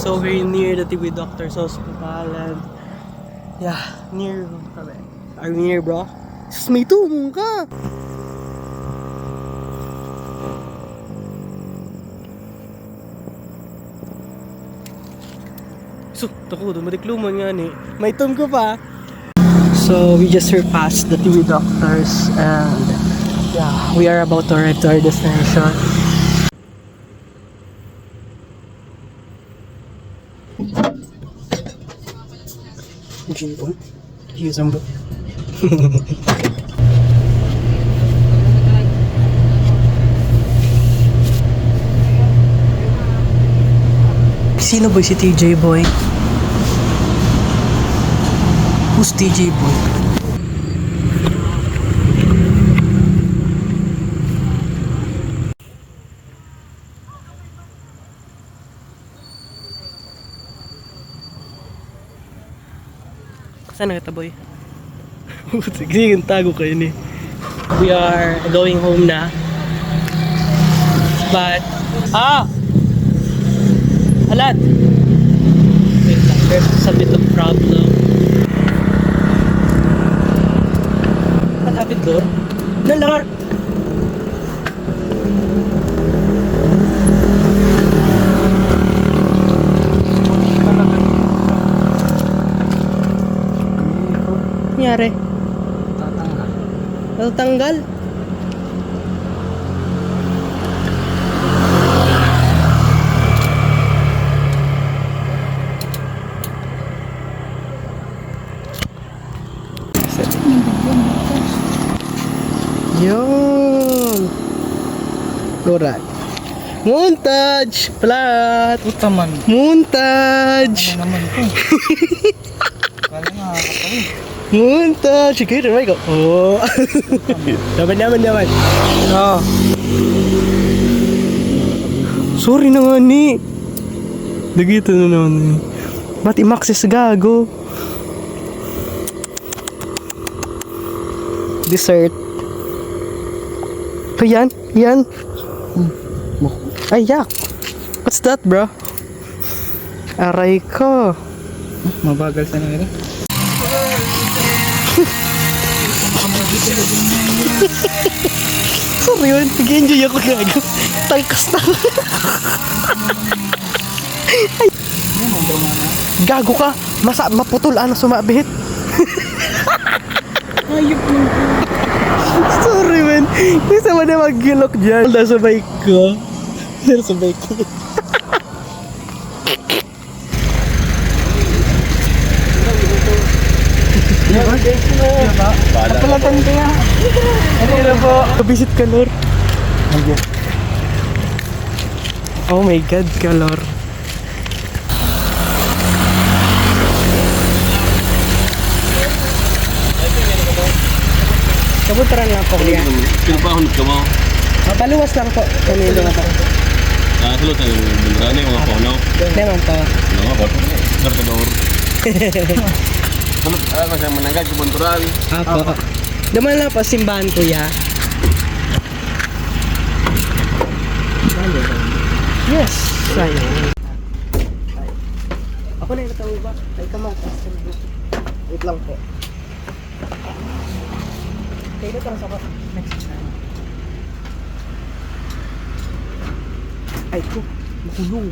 So we're near the TB Doctor's Hospital and yeah, near kami. Are we near, bro? Sus, may tumong ka! So, tako, dumadikluman nga ni. May tum ko pa. So, we just surpassed the TB Doctors and yeah, we are about to arrive to our destination. Sino ba si TJ Boy? Who's TJ Boy? Saan na kita, boy? Sige, yung tago kayo ni. We are going home na. But, alat! Wait lang, there's a bit of problem. What happened door? Nalar! Nangyari? Tatanggal. Yun. Alright. Montage! Plat! Utaman. Montage! Ano naman ito? Kala nga kakapawin. Montage! Sige, ramay ko. Oh! Naman. Oh. Sorry na nga ni. Dagito na naman ni. Ba't i-maxis gago? Dessert. Ito yan? Yan? Ay, yak! What's that, bro? Aray ko. Mabagal sa nila. Sorry yun, nag-enjoy ako gago. Tangkas na. Gago ka, maputol ano sumabit. Ayok mo. Sorry man, gusto mo na mag-gilok dyan. Nasa bike ko. Nasa bike ko. Kapalatan ko nga. Ano na po? Visit ka, Lor. Oh my God, Kalor. Kabutaran lang po, kuya. Pinapahon ka mo? Paluwas lang po. Kamilo na po. Sulot ang bundrani, mga paunaw. Naman po. Ano nga, ba't? Kartador. Sulot, kasi mananggat yung bunturan. Apo. Duman lang po, simbahan, kuya. Yes, sayo. Ako na yung natawag ba? Ay, kamatas. Wait lang po. Kaya ito sa next time. Ay ko, makulog.